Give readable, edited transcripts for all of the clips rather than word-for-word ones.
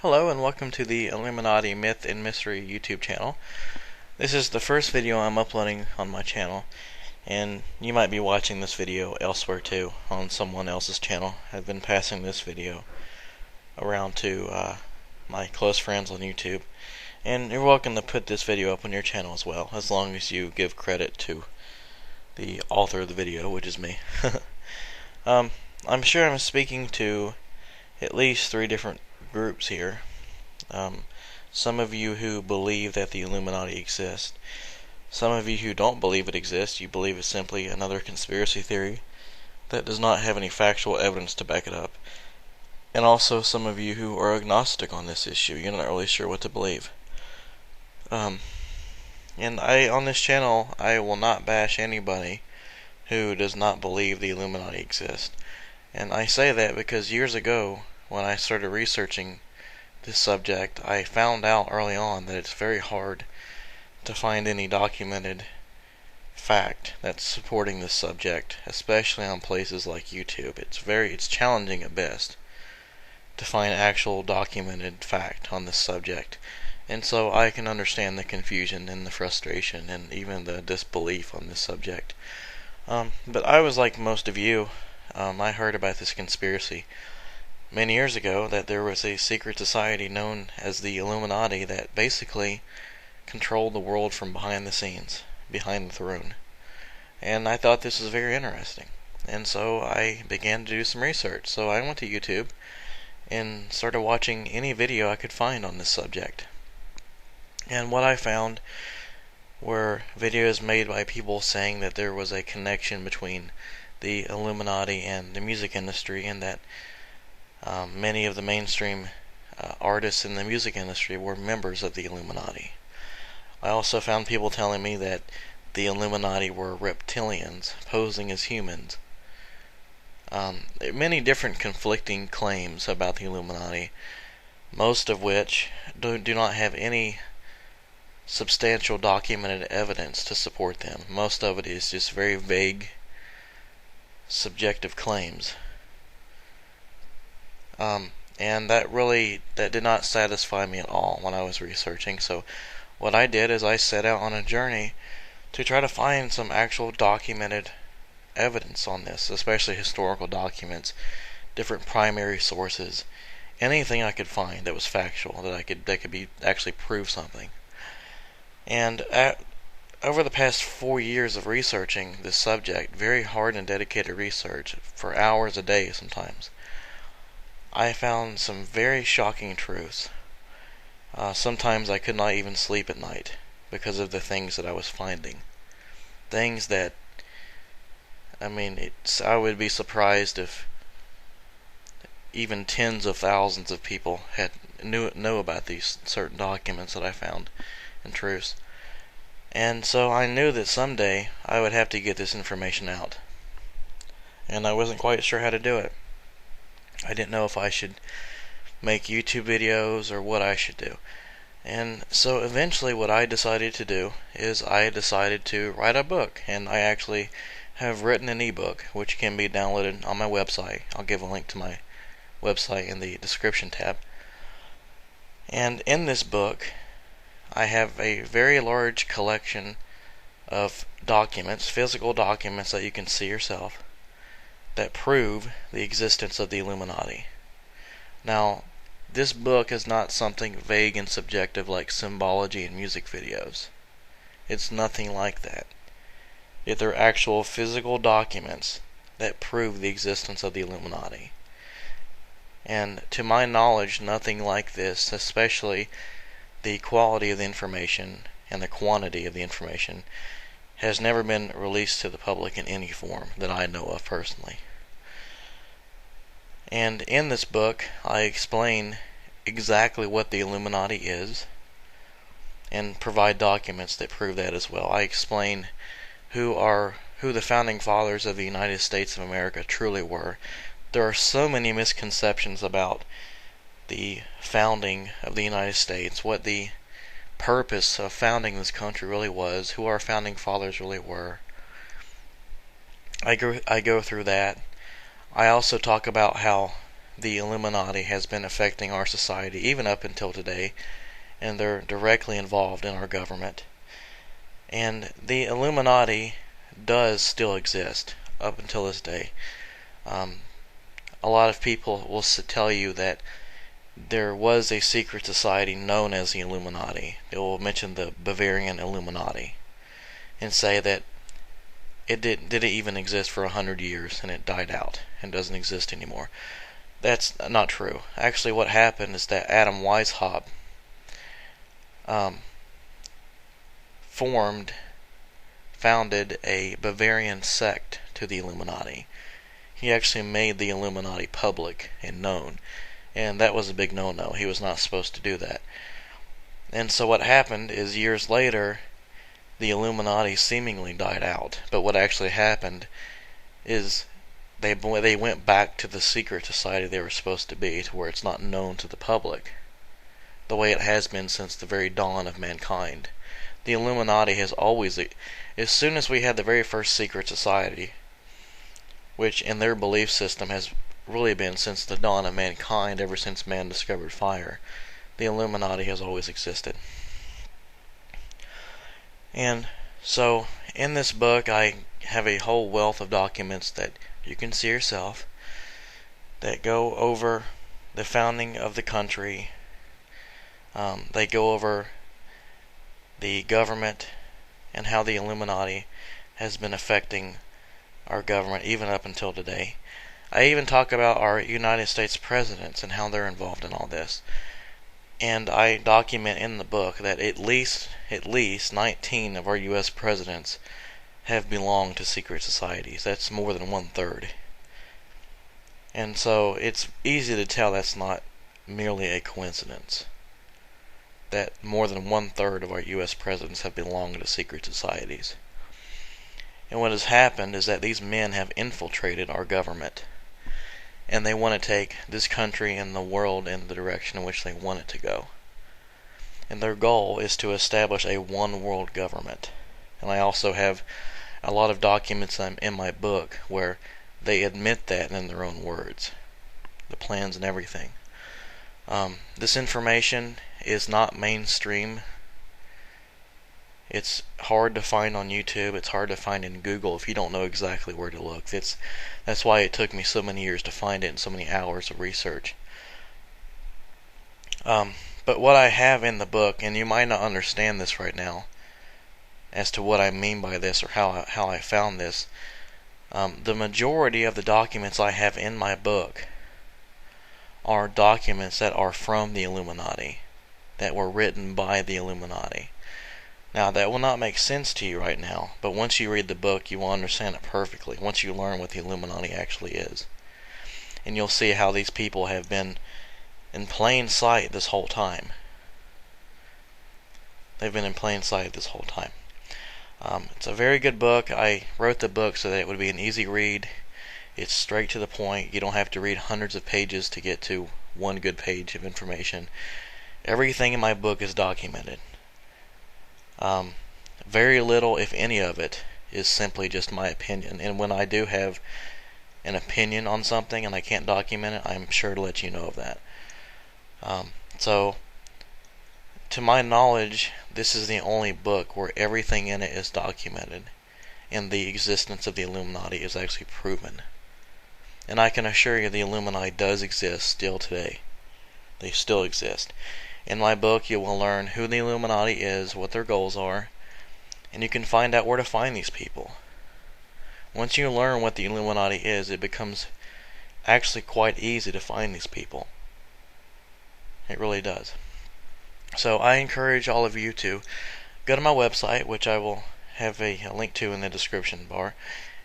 Hello and welcome to the Illuminati Myth and Mystery YouTube channel. This is the first video I'm uploading on my channel, and you might be watching this video elsewhere too, on someone else's channel. I've been passing this video around to my close friends on YouTube, and you're welcome to put this video up on your channel as well, as long as you give credit to the author of the video, which is me. I'm sure I'm speaking to at least 3 different groups here. Some of you who believe that the Illuminati exists. Some of you who don't believe it exists. You believe it's simply another conspiracy theory that does not have any factual evidence to back it up. And also some of you who are agnostic on this issue. You're not really sure what to believe. And on this channel, I will not bash anybody who does not believe the Illuminati exists. And I say that because years ago, when I started researching this subject, I found out early on that it's very hard to find any documented fact that's supporting this subject, especially on places like YouTube. It's challenging at best to find actual documented fact on this subject. And so I can understand the confusion and the frustration and even the disbelief on this subject. But I was like most of you. I heard about this conspiracy many years ago, that there was a secret society known as the Illuminati that basically controlled the world from behind the scenes, behind the throne. And I thought this was very interesting. And so I began to do some research. So I went to YouTube and started watching any video I could find on this subject. And what I found were videos made by people saying that there was a connection between the Illuminati and the music industry, and that many of the mainstream artists in the music industry were members of the Illuminati. I also found people telling me that the Illuminati were reptilians posing as humans. Many different conflicting claims about the Illuminati, most of which do not have any substantial documented evidence to support them. Most of it is just very vague, subjective claims. And that did not satisfy me at all when I was researching. So what I did is I set out on a journey to try to find some actual documented evidence on this, especially historical documents, different primary sources, anything I could find that was factual, that could be actually prove something. And over the past 4 years of researching this subject, very hard and dedicated research for hours a day sometimes, I found some very shocking truths. Sometimes I could not even sleep at night because of the things that I was finding. Things that, I would be surprised if even tens of thousands of people know about these certain documents that I found and truths. And so I knew that someday I would have to get this information out. And I wasn't quite sure how to do it. I didn't know if I should make YouTube videos or what I should do. And so eventually what I decided to do is I decided to write a book. And I actually have written an ebook which can be downloaded on my website. I'll give a link to my website in the description tab. And in this book I have a very large collection of documents, physical documents that you can see yourself, that prove the existence of the Illuminati. Now, this book is not something vague and subjective like symbology in music videos. It's nothing like that. Yet they're actual physical documents that prove the existence of the Illuminati. And to my knowledge, nothing like this, especially the quality of the information and the quantity of the information, has never been released to the public in any form that I know of personally. And in this book, I explain exactly what the Illuminati is and provide documents that prove that as well. I explain who the founding fathers of the United States of America truly were. There are so many misconceptions about the founding of the United States, what the purpose of founding this country really was, who our founding fathers really were. I go through that. I also talk about how the Illuminati has been affecting our society even up until today, and they're directly involved in our government. And the Illuminati does still exist up until this day. A lot of people will tell you that there was a secret society known as the Illuminati. They will mention the Bavarian Illuminati and say that it didn't even exist for 100 years and it died out and doesn't exist anymore. That's not true. Actually, what happened is that Adam Weishaupt founded a Bavarian sect to the Illuminati. He actually made the Illuminati public and known, and that was a big no-no. He was not supposed to do that. And so what happened is, years later, the Illuminati seemingly died out. But what actually happened is they went back to the secret society they were supposed to be, to where it's not known to the public, the way it has been since the very dawn of mankind. The Illuminati has always, as soon as we had the very first secret society, which in their belief system has really been since the dawn of mankind, ever since man discovered fire, the Illuminati has always existed. And so, in this book, I have a whole wealth of documents that you can see yourself that go over the founding of the country. They go over the government and how the Illuminati has been affecting our government even up until today. I even talk about our United States presidents and how they're involved in all this. And I document in the book that at least 19 of our U.S. presidents have belonged to secret societies. That's more than 1/3. And so it's easy to tell that's not merely a coincidence, that more than 1/3 of our U.S. presidents have belonged to secret societies. And what has happened is that these men have infiltrated our government, and they want to take this country and the world in the direction in which they want it to go. And their goal is to establish a one world government. And I also have a lot of documents in my book where they admit that in their own words, the plans and everything. This information is not mainstream. It's hard to find on YouTube. It's hard to find in Google if you don't know exactly where to look. That's why it took me so many years to find it and so many hours of research. But what I have in the book, and you might not understand this right now as to what I mean by this or how I found this, the majority of the documents I have in my book are documents that are from the Illuminati, that were written by the Illuminati. Now, that will not make sense to you right now, but once you read the book, you will understand it perfectly, once you learn what the Illuminati actually is. And you'll see how these people have been in plain sight this whole time. They've been in plain sight this whole time. It's a very good book. I wrote the book so that it would be an easy read. It's straight to the point. You don't have to read hundreds of pages to get to one good page of information. Everything in my book is documented. Very little, if any of it, is simply just my opinion. And when I do have an opinion on something and I can't document it, I'm sure to let you know of that. So, to my knowledge, this is the only book where everything in it is documented and the existence of the Illuminati is actually proven. And I can assure you the Illuminati does exist still today. They still exist. In my book, you will learn who the Illuminati is, what their goals are, and you can find out where to find these people. Once you learn what the Illuminati is, it becomes actually quite easy to find these people. It really does. So I encourage all of you to go to my website, which I will have a link to in the description bar,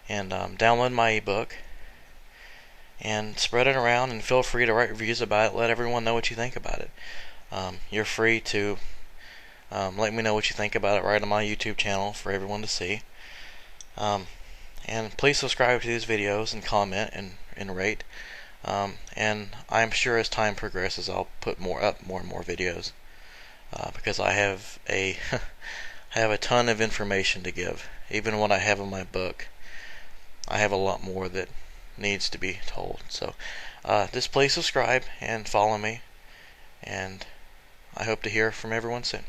and download my ebook and spread it around, and feel free to write reviews about it. Let everyone know what you think about it. You're free to let me know what you think about it right on my YouTube channel for everyone to see. And please subscribe to these videos and comment and rate. And I'm sure as time progresses I'll put more and more videos, because I have a ton of information to give. Even what I have in my book, I have a lot more that needs to be told. So Just please subscribe and follow me, and I hope to hear from everyone soon.